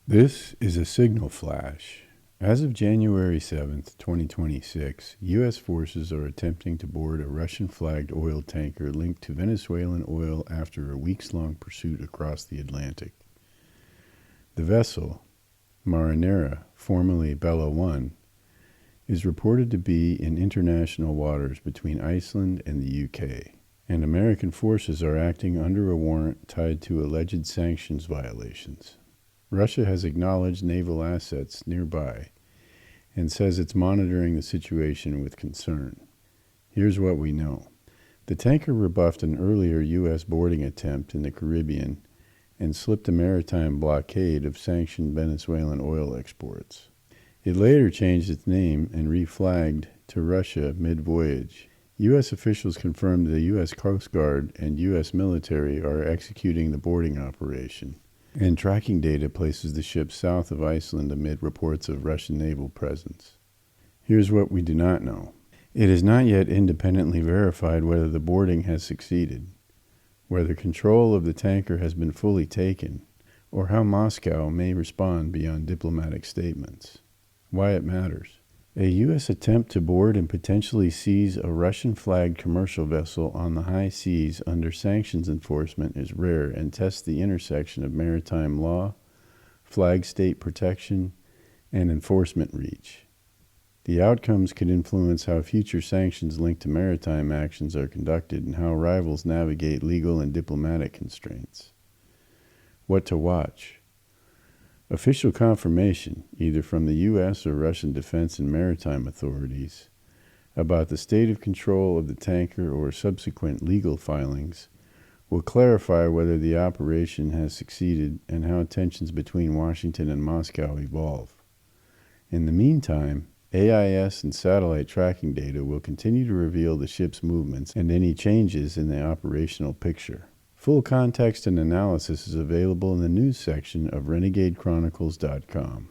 This is a signal flash. As of January 7th, 2026, U.S. forces are attempting to board a Russian-flagged oil tanker linked to Venezuelan oil after a weeks-long pursuit across the Atlantic. The vessel, Marinera, formerly Bella 1, is reported to be in international waters between Iceland and the UK, and American forces are acting under a warrant tied to alleged sanctions violations. Russia has acknowledged naval assets nearby and says it's monitoring the situation with concern. Here's what we know. The tanker rebuffed an earlier U.S. boarding attempt in the Caribbean and slipped a maritime blockade of sanctioned Venezuelan oil exports. It later changed its name and reflagged to Russia mid-voyage. U.S. officials confirmed the U.S. Coast Guard and U.S. military are executing the boarding operation, and tracking data places the ship south of Iceland amid reports of Russian naval presence. Here's what we do not know. It is not yet independently verified whether the boarding has succeeded, whether control of the tanker has been fully taken, or how Moscow may respond beyond diplomatic statements. Why it matters. A U.S. attempt to board and potentially seize a Russian-flagged commercial vessel on the high seas under sanctions enforcement is rare and tests the intersection of maritime law, flag state protection, and enforcement reach. The outcomes could influence how future sanctions linked to maritime actions are conducted and how rivals navigate legal and diplomatic constraints. What to watch? Official confirmation, either from the U.S. or Russian defense and maritime authorities, about the state of control of the tanker or subsequent legal filings will clarify whether the operation has succeeded and how tensions between Washington and Moscow evolve. In the meantime, AIS and satellite tracking data will continue to reveal the ship's movements and any changes in the operational picture. Full context and analysis is available in the news section of renegadechronicles.com.